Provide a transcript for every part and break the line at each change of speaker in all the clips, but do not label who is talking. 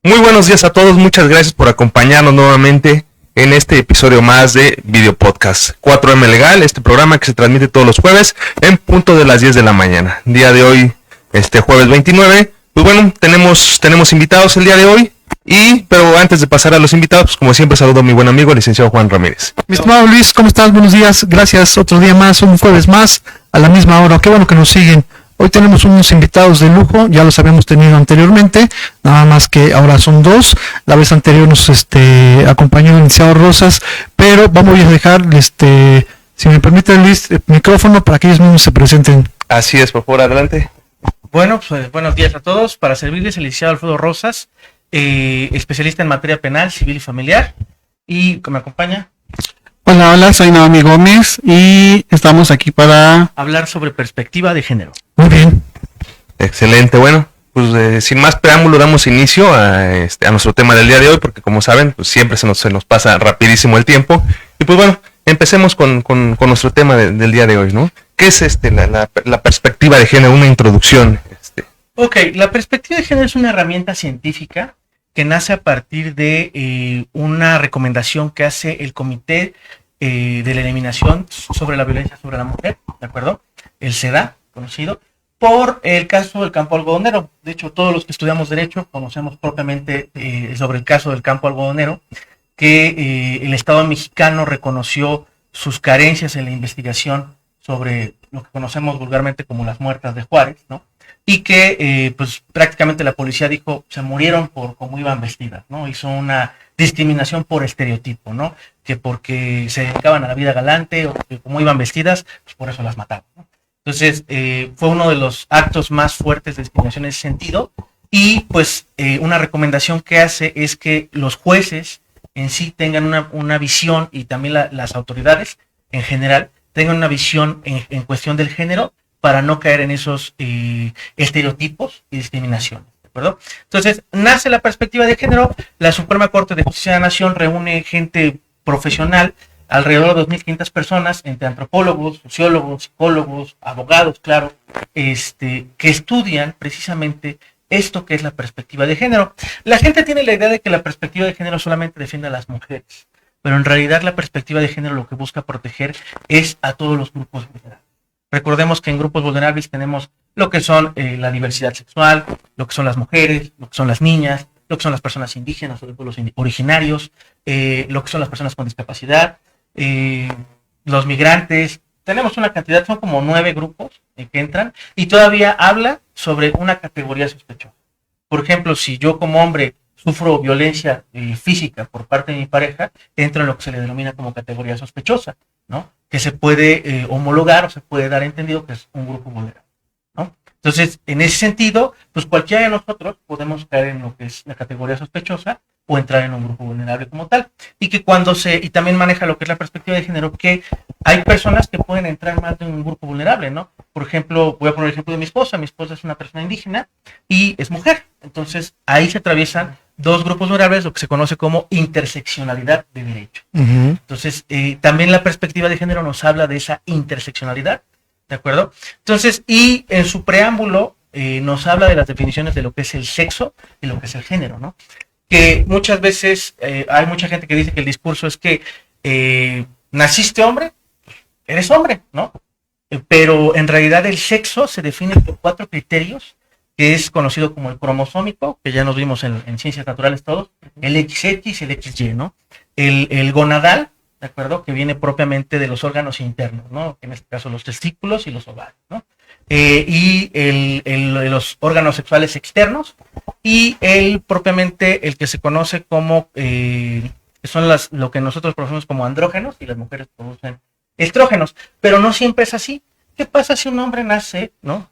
Muy buenos días a todos, muchas gracias por acompañarnos nuevamente en este episodio más de Video Podcast 4M Legal, este programa que se transmite todos los jueves en punto de las 10 de la mañana. Día de hoy, jueves 29, pues bueno, tenemos invitados el día de hoy, pero antes de pasar a los invitados, pues como siempre saludo a mi buen amigo, el licenciado Juan Ramírez.
Mi estimado Luis, ¿cómo estás? Buenos días, gracias, otro día más, un jueves más, a la misma hora, qué bueno que nos siguen. Hoy tenemos unos invitados de lujo, ya los habíamos tenido anteriormente, nada más que ahora son dos. La vez anterior nos acompañó el licenciado Rosas, pero vamos a dejar, si me permite Luis, el micrófono para que ellos mismos se presenten.
Así es, por favor, adelante.
Bueno, pues buenos días a todos. Para servirles, el licenciado Alfredo Rosas, especialista en materia penal, civil y familiar, y que me acompaña.
Hola, soy Naomi Gómez y estamos aquí para
hablar sobre perspectiva de género.
Muy bien.
Excelente, bueno, pues sin más preámbulo damos inicio a nuestro tema del día de hoy, porque como saben, pues siempre se nos pasa rapidísimo el tiempo. Y pues bueno, empecemos con nuestro tema del día de hoy, ¿no? ¿Qué es la perspectiva de género? Una introducción.
Ok, la perspectiva de género es una herramienta científica que nace a partir de una recomendación que hace el Comité de la Eliminación sobre la Violencia sobre la Mujer, ¿de acuerdo? El CEDA, conocido, por el caso del campo algodonero. De hecho, todos los que estudiamos Derecho conocemos propiamente sobre el caso del campo algodonero, que el Estado mexicano reconoció sus carencias en la investigación sobre lo que conocemos vulgarmente como las muertas de Juárez, ¿no? Y que pues prácticamente la policía dijo se murieron por cómo iban vestidas, ¿no? Hizo una discriminación por estereotipo, ¿no? Que porque se dedicaban a la vida galante o que como iban vestidas, pues por eso las mataron, ¿no? Entonces fue uno de los actos más fuertes de discriminación en ese sentido, y pues una recomendación que hace es que los jueces en sí tengan una visión, y también las autoridades en general tengan una visión en cuestión del género, para no caer en esos estereotipos y discriminaciones, ¿de acuerdo? Entonces, nace la perspectiva de género. La Suprema Corte de Justicia de la Nación reúne gente profesional, alrededor de 2.500 personas, entre antropólogos, sociólogos, psicólogos, abogados, claro, que estudian precisamente esto que es la perspectiva de género. La gente tiene la idea de que la perspectiva de género solamente defiende a las mujeres, pero en realidad la perspectiva de género lo que busca proteger es a todos los grupos vulnerables. Recordemos que en grupos vulnerables tenemos lo que son la diversidad sexual, lo que son las mujeres, lo que son las niñas, lo que son las personas indígenas o de pueblos originarios, lo que son las personas con discapacidad, los migrantes. Tenemos una cantidad, son como 9 grupos que entran, y todavía habla sobre una categoría sospechosa. Por ejemplo, si yo como hombre sufro violencia física por parte de mi pareja, entro en lo que se le denomina como categoría sospechosa, ¿no? Que se puede homologar o se puede dar entendido que es un grupo vulnerable, ¿no? Entonces, en ese sentido, pues cualquiera de nosotros podemos caer en lo que es la categoría sospechosa o entrar en un grupo vulnerable como tal. Y que y también maneja lo que es la perspectiva de género, que hay personas que pueden entrar más de un grupo vulnerable, ¿no? Por ejemplo, voy a poner el ejemplo de mi esposa es una persona indígena y es mujer. Entonces, ahí se atraviesan dos grupos vulnerables, lo que se conoce como interseccionalidad de derecho. Entonces, también la perspectiva de género nos habla de esa interseccionalidad, ¿de acuerdo? Entonces, y en su preámbulo nos habla de las definiciones de lo que es el sexo y lo que es el género, ¿no? Que muchas veces hay mucha gente que dice que el discurso es que naciste hombre, eres hombre, ¿no? Pero en realidad el sexo se define por 4 criterios, que es conocido como el cromosómico, que ya nos vimos en ciencias naturales todos, el XX, el XY, ¿no? El gonadal, ¿de acuerdo? Que viene propiamente de los órganos internos, ¿no? En este caso los testículos y los ovarios, ¿no? Y los órganos sexuales externos, y propiamente el que se conoce como, son lo que nosotros conocemos como andrógenos, y las mujeres producen estrógenos, pero no siempre es así. ¿Qué pasa si un hombre nace, no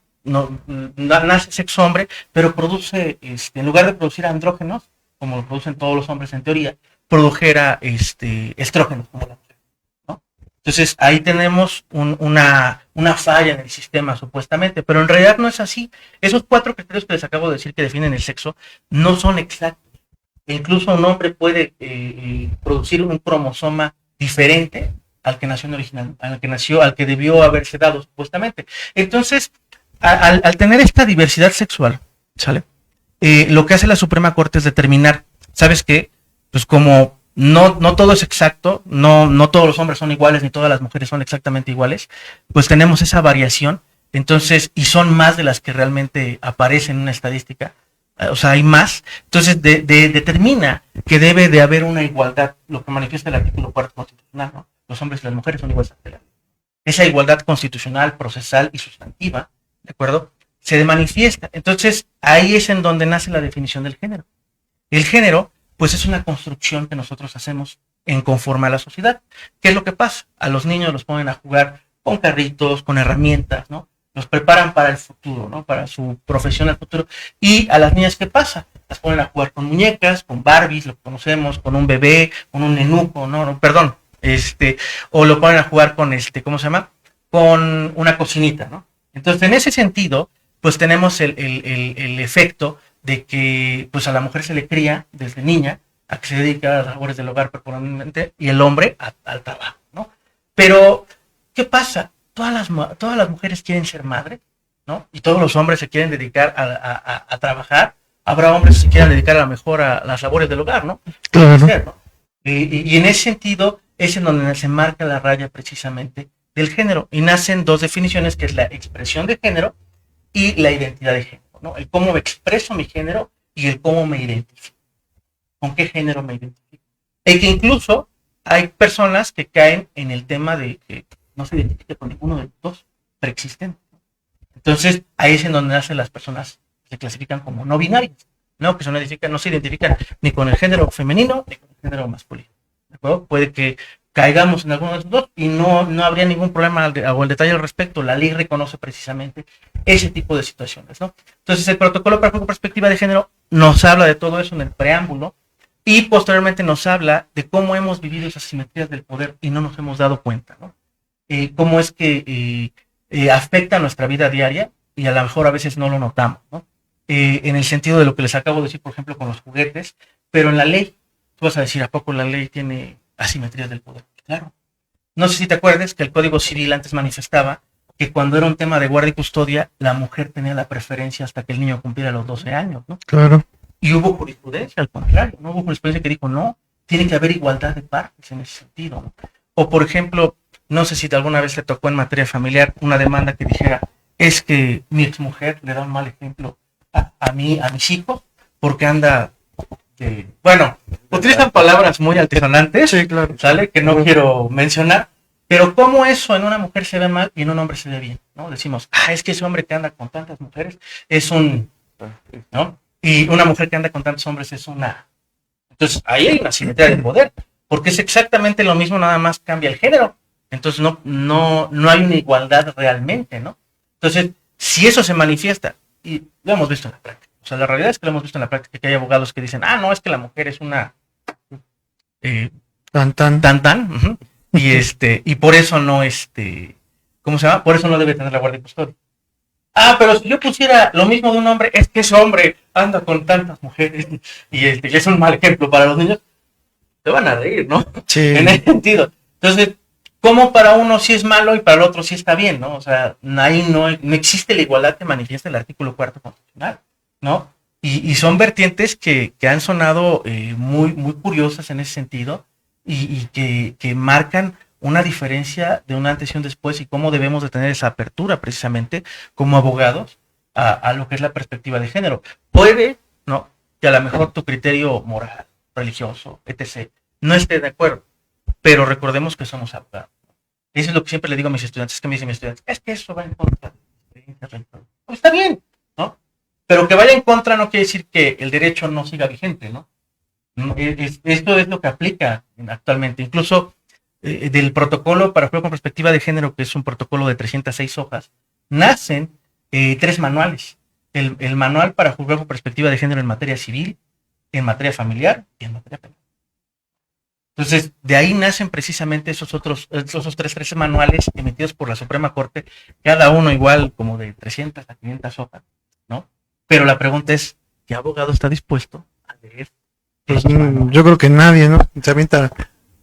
nace sexo hombre, pero produce, en lugar de producir andrógenos, como lo producen todos los hombres en teoría, produjera estrógenos como la mujer, ¿no? Entonces ahí tenemos una falla en el sistema supuestamente, pero en realidad no es así. Esos 4 criterios que les acabo de decir que definen el sexo no son exactos. Incluso un hombre puede producir un cromosoma diferente al que nació en original, al que debió haberse dado supuestamente. Entonces, al tener esta diversidad sexual, ¿sale? lo que hace la Suprema Corte es determinar, ¿sabes qué? Pues como no todo es exacto, no todos los hombres son iguales, ni todas las mujeres son exactamente iguales, pues tenemos esa variación, entonces, y son más de las que realmente aparecen en una estadística, o sea, hay más, entonces determina que debe de haber una igualdad, lo que manifiesta el artículo 4 constitucional, ¿no? Los hombres y las mujeres son iguales ante la ley. Esa igualdad constitucional, procesal y sustantiva, ¿de acuerdo?, se manifiesta. Entonces, ahí es en donde nace la definición del género. El género, pues es una construcción que nosotros hacemos en conforme a la sociedad. ¿Qué es lo que pasa? A los niños los ponen a jugar con carritos, con herramientas, ¿no? Los preparan para el futuro, ¿no? Para su profesión al futuro. Y a las niñas, ¿qué pasa? Las ponen a jugar con muñecas, con Barbies, lo conocemos, con un bebé, con un nenuco, ¿no? Perdón, o lo ponen a jugar con ¿cómo se llama? Con una cocinita, ¿no? Entonces, en ese sentido, pues tenemos el efecto de que pues a la mujer se le cría desde niña a que se dedique a las labores del hogar preponderantemente y el hombre al trabajo, ¿no? Pero, ¿qué pasa? Todas las mujeres quieren ser madres, ¿no? Y todos los hombres se quieren dedicar a trabajar. Habrá hombres que se quieran dedicar a lo mejor a las labores del hogar, ¿no?
Claro.
Ser, ¿no? Y en ese sentido es en donde se marca la raya precisamente del género. Y nacen dos definiciones, que es la expresión de género y la identidad de género, ¿no? El cómo me expreso mi género y el cómo me identifico. ¿Con qué género me identifico? Y que incluso hay personas que caen en el tema de que no se identifica con ninguno de los dos preexistentes. Entonces, ahí es en donde nacen las personas que se clasifican como no binarias, ¿no? Que no se identifican ni con el género femenino ni con el género masculino. ¿De acuerdo? Puede que caigamos en alguno de los dos y no habría ningún problema o el detalle al respecto. La ley reconoce precisamente ese tipo de situaciones, ¿no? Entonces, el protocolo para perspectiva de género nos habla de todo eso en el preámbulo y posteriormente nos habla de cómo hemos vivido esas asimetrías del poder y no nos hemos dado cuenta, ¿no? Cómo es que afecta nuestra vida diaria y a lo mejor a veces no lo notamos, ¿no? En el sentido de lo que les acabo de decir, por ejemplo, con los juguetes, pero en la ley, tú vas a decir, ¿a poco la ley tiene asimetrías del poder? Claro. No sé si te acuerdas que el Código Civil antes manifestaba que cuando era un tema de guardia y custodia, la mujer tenía la preferencia hasta que el niño cumpliera los 12 años, ¿no?
Claro.
Y hubo jurisprudencia, al contrario, no hubo jurisprudencia que dijo, no, tiene que haber igualdad de partes en ese sentido, ¿no? O, por ejemplo, no sé si alguna vez le tocó en materia familiar una demanda que dijera, es que mi exmujer le da un mal ejemplo a mis hijos porque anda... bueno, utilizan palabras muy altisonantes,
Sí, claro.
¿sale? Que no quiero mencionar, pero cómo eso en una mujer se ve mal y en un hombre se ve bien, ¿no? Decimos, es que ese hombre que anda con tantas mujeres es un, ¿no? Y una mujer que anda con tantos hombres es una... Entonces, ahí hay una simetría de poder, porque es exactamente lo mismo, nada más cambia el género. Entonces, no hay una igualdad realmente, ¿no? Entonces, si eso se manifiesta, y lo hemos visto en la práctica, o sea, la realidad es que lo hemos visto en la práctica, que hay abogados que dicen, no, es que la mujer es una... tan, uh-huh, y por eso no, ¿cómo se llama? Por eso no debe tener la guardia y custodia. Pero si yo pusiera lo mismo de un hombre, es que ese hombre anda con tantas mujeres, y es un mal ejemplo para los niños, te van a reír, ¿no?
Sí.
En ese sentido. Entonces, ¿cómo para uno sí es malo y para el otro sí está bien, ¿no? O sea, ahí no existe la igualdad que manifiesta el artículo 4 constitucional, ¿no? Y son vertientes que han sonado muy, muy curiosas en ese sentido y que marcan una diferencia de un antes y un después y cómo debemos de tener esa apertura precisamente como abogados a lo que es la perspectiva de género. Puede, ¿no?, que a lo mejor tu criterio moral, religioso, etc., no esté de acuerdo, pero recordemos que somos abogados. Eso es lo que siempre le digo a mis estudiantes, es que me dicen mis estudiantes, es que eso va en contra de la experiencia religiosa. Pues está bien, ¿no? Pero que vaya en contra no quiere decir que el derecho no siga vigente, ¿no? Esto es lo que aplica actualmente. Incluso del protocolo para juego con perspectiva de género, que es un protocolo de 306 hojas, nacen 3 manuales. El manual para juzgar con perspectiva de género en materia civil, en materia familiar y en materia penal. Entonces, de ahí nacen precisamente esos 13 manuales emitidos por la Suprema Corte, cada uno igual como de 300 a 500 hojas, ¿no? Pero la pregunta es, ¿qué abogado está dispuesto a leer?
Pues yo creo que nadie, ¿no? Se avienta,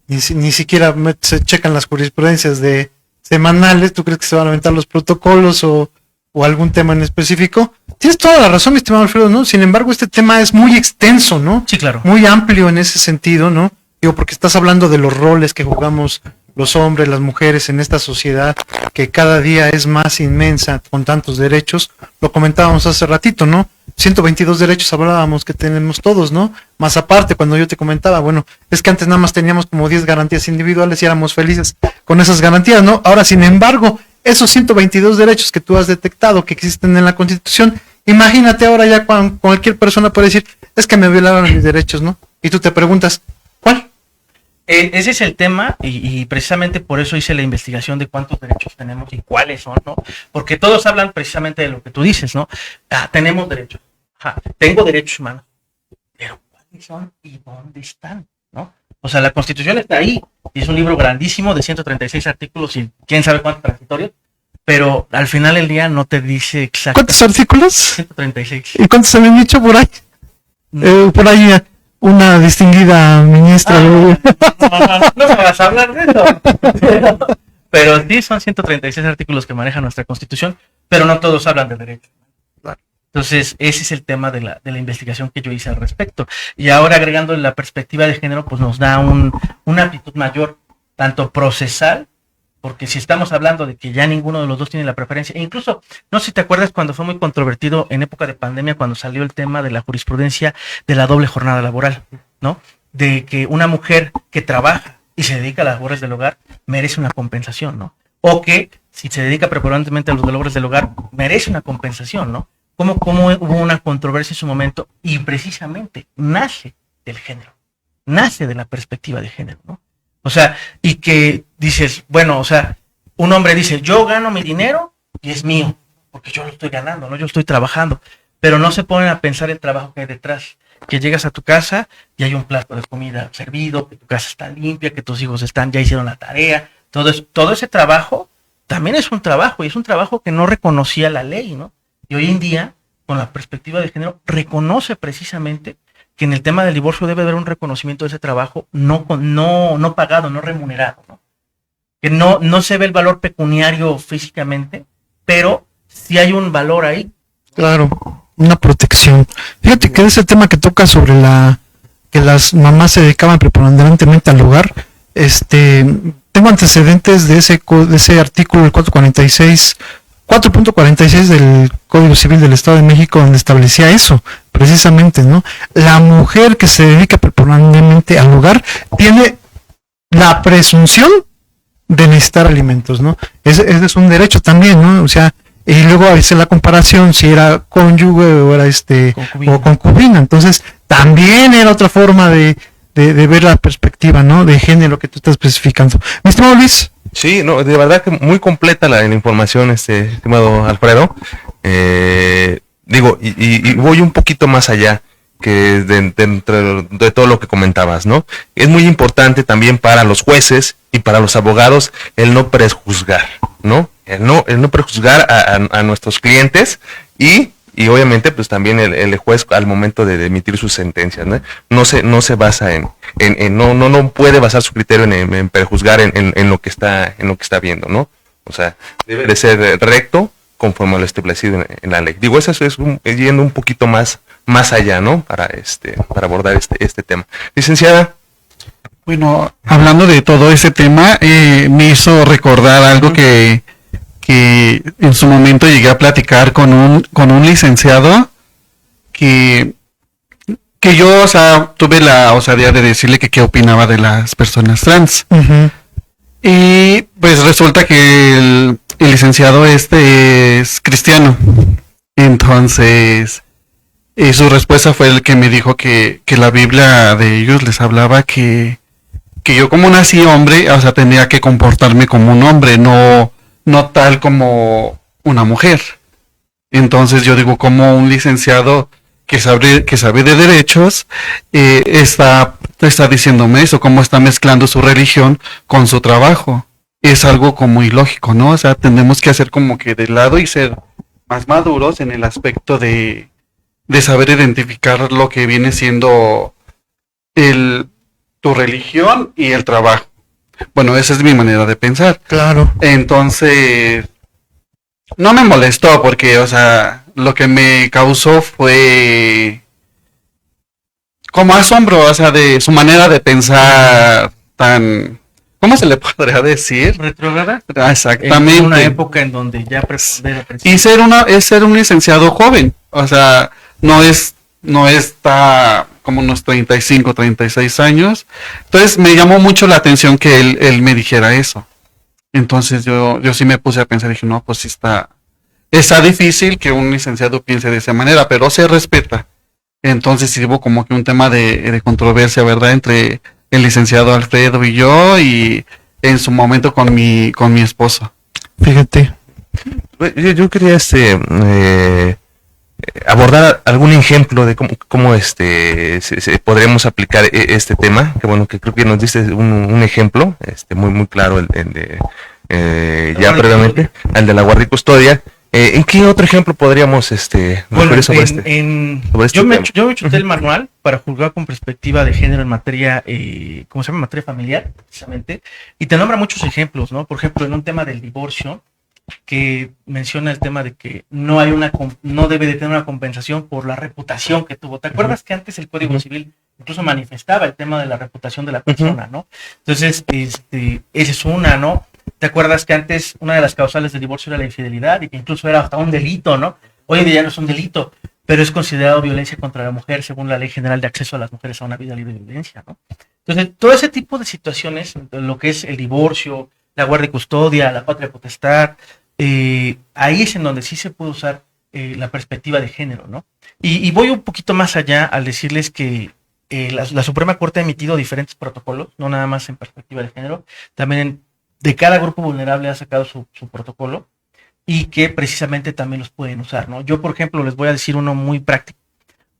ni siquiera se checan las jurisprudencias de semanales. ¿Tú crees que se van a aventar los protocolos o o algún tema en específico. Tienes toda la razón, mi estimado Alfredo, ¿no? Sin embargo, este tema es muy extenso, ¿no?
Sí, claro.
Muy amplio en ese sentido, ¿no? Digo, porque estás hablando de los roles que jugamos los hombres, las mujeres en esta sociedad que cada día es más inmensa con tantos derechos. Lo comentábamos hace ratito, ¿no? 122 derechos hablábamos que tenemos todos, ¿no? Más aparte, cuando yo te comentaba, bueno, es que antes nada más teníamos como 10 garantías individuales y éramos felices con esas garantías, ¿no? Ahora, sin embargo, esos 122 derechos que tú has detectado que existen en la Constitución, imagínate ahora ya cualquier persona puede decir, es que me violaron mis derechos, ¿no? Y tú te preguntas, ¿cuál?
Ese es el tema y precisamente por eso hice la investigación de cuántos derechos tenemos y cuáles son, ¿no? Porque todos hablan precisamente de lo que tú dices, ¿no? Tenemos derechos, tengo derechos humanos, pero ¿cuáles son y dónde están, no? O sea, la Constitución está ahí y es un libro grandísimo de 136 artículos y quién sabe cuántos transitorios, pero al final del día no te dice exactamente.
¿Cuántos artículos?
136.
¿Y cuántos se habían dicho por ahí? Por ahí una distinguida ministra.
No me vas a hablar de eso. Pero sí son 136 artículos que maneja nuestra Constitución, pero no todos hablan de derecho. Entonces, ese es el tema de la investigación que yo hice al respecto. Y ahora agregando la perspectiva de género, pues nos da una amplitud mayor, tanto procesal, porque si estamos hablando de que ya ninguno de los dos tiene la preferencia, e incluso, no sé si te acuerdas cuando fue muy controvertido en época de pandemia, cuando salió el tema de la jurisprudencia de la doble jornada laboral, ¿no? De que una mujer que trabaja y se dedica a las labores del hogar merece una compensación, ¿no? O que si se dedica preponderantemente a los labores del hogar, merece una compensación, ¿no? Como hubo una controversia en su momento y precisamente nace del género, nace de la perspectiva de género, ¿no? O sea, y que dices, bueno, o sea, un hombre dice, yo gano mi dinero y es mío, porque yo lo estoy ganando, ¿no? Yo estoy trabajando, pero no se ponen a pensar el trabajo que hay detrás, que llegas a tu casa y hay un plato de comida servido, que tu casa está limpia, que tus hijos ya hicieron la tarea, todo ese trabajo también es un trabajo, y es un trabajo que no reconocía la ley, ¿no? Y hoy en día, con la perspectiva de género, reconoce precisamente que en el tema del divorcio debe haber un reconocimiento de ese trabajo no pagado, no remunerado, ¿no? Que no se ve el valor pecuniario físicamente, pero sí hay un valor ahí.
Claro, una protección. Fíjate que ese tema que toca sobre que las mamás se dedicaban preponderantemente al hogar, tengo antecedentes de ese artículo, el 4.46 del Código Civil del Estado de México, donde establecía eso, precisamente, ¿no? La mujer que se dedica preponderantemente al hogar tiene la presunción de necesitar alimentos, ¿no? Ese es un derecho también, ¿no? O sea, y luego hace la comparación si era cónyuge o era concubina. Entonces, también era otra forma de ver la perspectiva, ¿no? De género que tú estás especificando. Mi estimado Luis.
Sí, no, de verdad que muy completa la información, estimado Alfredo. Digo, y voy un poquito más allá que de todo lo que comentabas, ¿no? Es muy importante también para los jueces y para los abogados el no prejuzgar, ¿no? El no prejuzgar a nuestros clientes y obviamente pues también el juez al momento de emitir sus sentencias, ¿no? No se basa no puede basar su criterio en prejuzgar en lo que está viendo, ¿no? O sea, debe de ser recto conforme a lo establecido en la ley. Digo, eso es yendo un poquito más allá, ¿no? Para abordar este tema. Licenciada.
Bueno, hablando de todo ese tema, me hizo recordar algo que en su momento llegué a platicar con un licenciado que yo, o sea, tuve la osadía de decirle que qué opinaba de las personas trans.
Uh-huh.
Y pues resulta que el licenciado es cristiano. Entonces, su respuesta fue el que me dijo que la Biblia de ellos les hablaba que yo como nací hombre, o sea, tenía que comportarme como un hombre, no tal como una mujer. Entonces yo digo, como un licenciado que sabe de derechos está diciéndome eso, cómo está mezclando su religión con su trabajo. Es algo como ilógico, ¿no? O sea, tenemos que hacer como que de lado y ser más maduros en el aspecto de saber identificar lo que viene siendo tu religión y el trabajo. Bueno, esa es mi manera de pensar.
Claro.
Entonces, no me molestó porque, o sea, lo que me causó fue como asombro, o sea, de su manera de pensar tan, ¿cómo se le podría decir?
Retrógrada.
Exactamente.
En una época en donde ya prepondera.
Y es ser un licenciado joven, o sea, no está como unos 35, 36 años. Entonces me llamó mucho la atención que él me dijera eso. Entonces yo sí me puse a pensar, dije, no, pues sí está difícil que un licenciado piense de esa manera, pero se respeta. Entonces sí hubo como que un tema de controversia, ¿verdad? Entre el licenciado Alfredo y yo, y en su momento con mi esposo.
Fíjate.
Yo quería abordar algún ejemplo de cómo podríamos aplicar este tema, que bueno, que creo que nos diste un ejemplo muy muy claro, el de ya previamente, el de la guardia y custodia. ¿En qué otro ejemplo podríamos
bueno,
sobre
yo me chuté el manual para juzgar con perspectiva de género en materia, ¿cómo se llama? Materia familiar, precisamente, y te nombra muchos ejemplos, ¿no? Por ejemplo, en un tema del divorcio, que menciona el tema de que no debe de tener una compensación por la reputación que tuvo. ¿Te acuerdas que antes el Código Civil incluso manifestaba el tema de la reputación de la persona, ¿no? Entonces, esa es una, ¿no? ¿Te acuerdas que antes una de las causales del divorcio era la infidelidad y que incluso era hasta un delito, ¿no? Hoy en día no es un delito, pero es considerado violencia contra la mujer según la Ley General de Acceso a las Mujeres a una Vida Libre de Violencia, ¿no? Entonces, todo ese tipo de situaciones, lo que es el divorcio, la guardia y custodia, la patria potestad, ahí es en donde sí se puede usar la perspectiva de género, ¿no? Y voy un poquito más allá al decirles que la Suprema Corte ha emitido diferentes protocolos, no nada más en perspectiva de género, también de cada grupo vulnerable ha sacado su protocolo, y que precisamente también los pueden usar, ¿no? Yo, por ejemplo, les voy a decir uno muy práctico.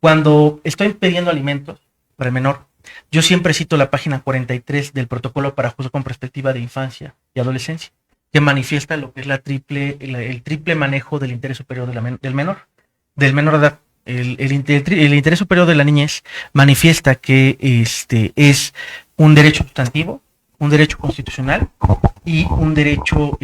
Cuando estoy pidiendo alimentos para el menor, yo siempre cito la página 43 del protocolo para juzgar con perspectiva de infancia y adolescencia, que manifiesta lo que es el triple manejo del interés superior del menor de edad. El interés superior de la niñez manifiesta que es un derecho sustantivo, un derecho constitucional y un derecho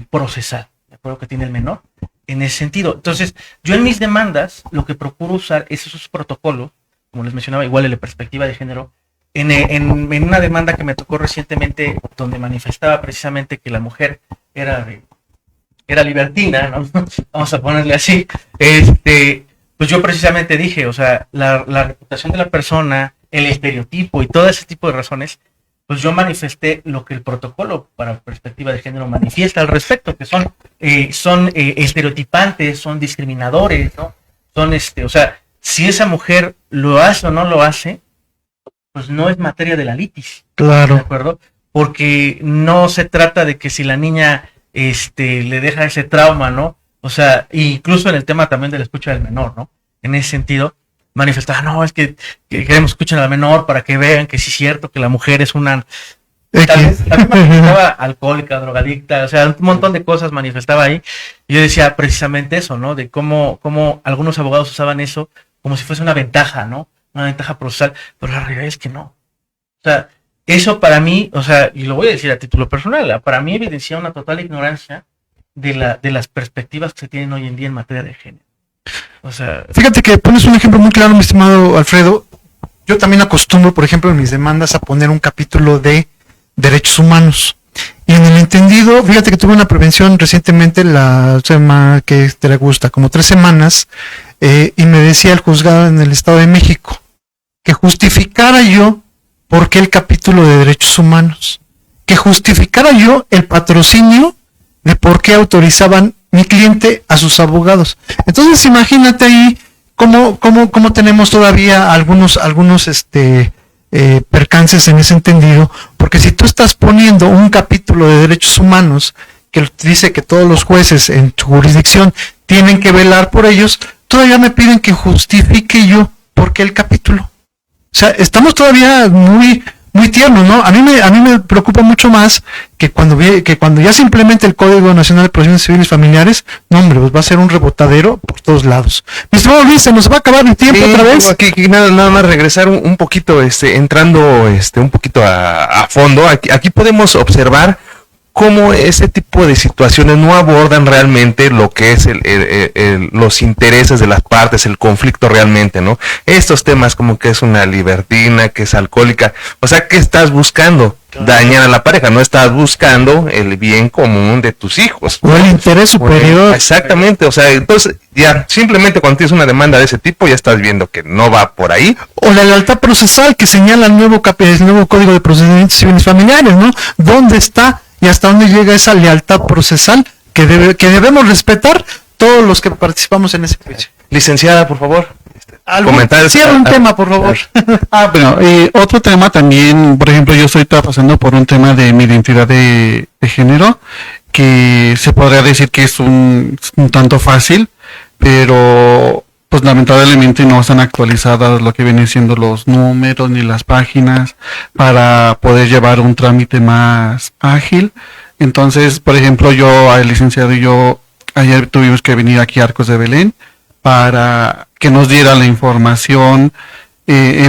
procesal, de acuerdo, que tiene el menor en ese sentido. Entonces, yo en mis demandas lo que procuro usar es esos protocolos, como les mencionaba, igual en la perspectiva de género, en una demanda que me tocó recientemente, donde manifestaba precisamente que la mujer era libertina, ¿no? Vamos a ponerle así, pues yo precisamente dije, o sea, la reputación de la persona, el estereotipo y todo ese tipo de razones, pues yo manifesté lo que el protocolo para perspectiva de género manifiesta al respecto, que son estereotipantes, son discriminadores, ¿no? Son o sea, si esa mujer lo hace o no lo hace, pues no es materia de la litis.
Claro.
¿De acuerdo? Porque no se trata de que si la niña le deja ese trauma, ¿no? O sea, incluso en el tema también de la escucha del menor, ¿no? En ese sentido, manifestaba, no, es que queremos escuchar al menor para que vean que sí es cierto que la mujer es una... Tal vez manifestaba alcohólica, drogadicta, o sea, un montón de cosas manifestaba ahí. Y yo decía precisamente eso, ¿no? De cómo algunos abogados usaban eso como si fuese una ventaja, ¿no? Una ventaja procesal, pero la realidad es que no. O sea, eso para mí, o sea, y lo voy a decir a título personal, para mí evidencia una total ignorancia de las perspectivas que se tienen hoy en día en materia de género. O sea,
fíjate que pones un ejemplo muy claro, mi estimado Alfredo. Yo también acostumbro, por ejemplo, en mis demandas a poner un capítulo de derechos humanos. Y en el entendido, fíjate que tuve una prevención recientemente, la semana que te le gusta, como 3 semanas, y me decía el juzgado en el Estado de México que justificara yo por qué el capítulo de derechos humanos, que justificara yo el patrocinio de por qué autorizaban mi cliente a sus abogados. Entonces imagínate ahí cómo tenemos todavía algunos percances en ese entendido, porque si tú estás poniendo un capítulo de derechos humanos que dice que todos los jueces en su jurisdicción tienen que velar por ellos, todavía me piden que justifique yo por qué el capítulo. O sea, estamos todavía muy tiernos, ¿no? A mí me preocupa mucho más que cuando ya se implemente el Código Nacional de Procedimientos Civiles Familiares, no, hombre, pues va a ser un rebotadero por todos lados. Mi estimado Luis, se nos va a acabar el tiempo otra vez.
Aquí nada más regresar un poquito, entrando un poquito a fondo. Aquí podemos observar cómo ese tipo de situaciones no abordan realmente lo que es los intereses de las partes, el conflicto realmente, ¿no? Estos temas como que es una libertina, que es alcohólica, o sea, ¿qué estás buscando? Dañar a la pareja, no estás buscando el bien común de tus hijos.
O el interés superior.
Exactamente, o sea, entonces ya simplemente cuando tienes una demanda de ese tipo ya estás viendo que no va por ahí.
O la lealtad procesal que señala el nuevo Código de Procedimientos Civiles Familiares, ¿no? ¿Dónde está y hasta dónde llega esa lealtad procesal que debemos respetar todos los que participamos en ese juicio?
Licenciada, por favor.
Comentarios. Cierra un tema, por favor.
Bueno, otro tema también, por ejemplo, yo estoy pasando por un tema de mi identidad de género, que se podría decir que es un tanto fácil, pero pues lamentablemente no están actualizadas lo que vienen siendo los números ni las páginas para poder llevar un trámite más ágil. Entonces, por ejemplo, yo, al licenciado y yo, ayer tuvimos que venir aquí a Arcos de Belén para que nos diera la información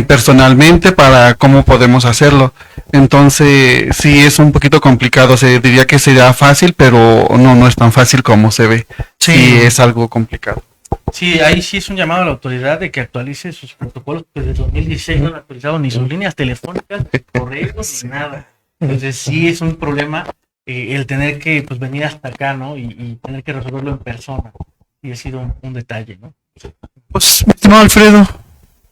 personalmente para cómo podemos hacerlo. Entonces, sí es un poquito complicado, se diría que sería fácil, pero no es tan fácil como se ve. Sí, es algo complicado.
Sí, ahí sí es un llamado a la autoridad de que actualice sus protocolos, pues desde 2016 no han actualizado ni sus líneas telefónicas, correos, ni nada. Entonces sí es un problema el tener que pues venir hasta acá, ¿no? Y tener que resolverlo en persona. Y ha sido un detalle, ¿no?
Pues, mi estimado Alfredo,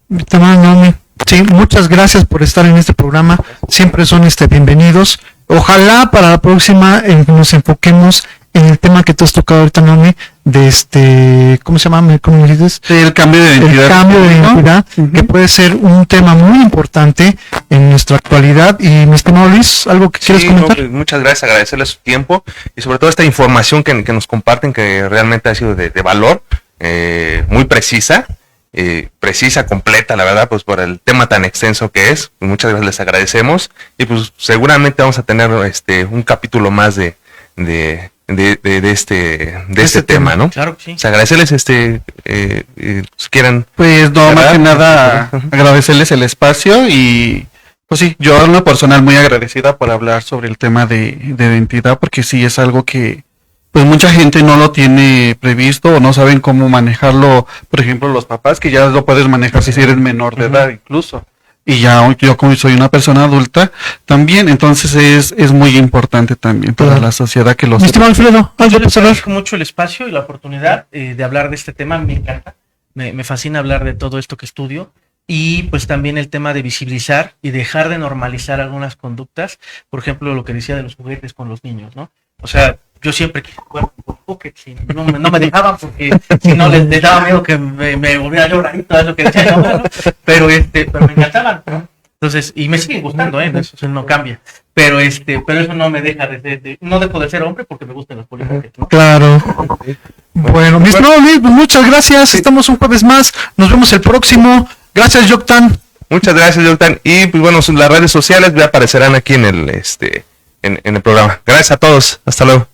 mi estimado Naomi, sí, muchas gracias por estar en este programa. Siempre son bienvenidos. Ojalá para la próxima nos enfoquemos en el tema que tú has tocado ahorita, Naomi, de ¿cómo se llama? ¿Cómo me dices?
El cambio de identidad.
El cambio de identidad, que puede ser un tema muy importante en nuestra actualidad. Y mi estimado Luis, ¿algo que quieras comentar?
Pues, muchas gracias, agradecerle su tiempo y sobre todo esta información que nos comparten, que realmente ha sido de valor, muy precisa, completa, la verdad, pues por el tema tan extenso que es. Muchas gracias, les agradecemos y pues seguramente vamos a tener un capítulo más de este tema, ¿no?
Claro que sí.
O sea, agradecerles si quieran.
Pues no, más que nada agradecerles el espacio y pues sí, yo en lo personal muy agradecida por hablar sobre el tema de identidad, porque sí es algo que pues mucha gente no lo tiene previsto o no saben cómo manejarlo. Por ejemplo, los papás, que ya lo puedes manejar si eres menor de edad incluso. Y ya yo como soy una persona adulta también, entonces es muy importante también para la sociedad que lo sepa.
Estimado Alfredo,
yo les agradezco mucho el espacio y la oportunidad de hablar de este tema. Me encanta, me fascina hablar de todo esto que estudio y pues también el tema de visibilizar y dejar de normalizar algunas conductas. Por ejemplo, lo que decía de los juguetes con los niños, ¿no? O sea, yo siempre quise jugar con juguetes y no me dejaban porque si no les daba miedo que me volviera a llorar y todo eso que decía, ¿no? Pero me encantaban, ¿no? Entonces, y me siguen gustando, eso no cambia. Pero eso no me deja no dejo de ser hombre porque me gustan los juguetes, ¿no?
Claro. Bueno, mis Luis, muchas gracias. Estamos un jueves más. Nos vemos el próximo. Gracias, Yoctan.
Muchas gracias, Yoctan. Y pues bueno, las redes sociales ya aparecerán aquí en el programa. Gracias a todos. Hasta luego.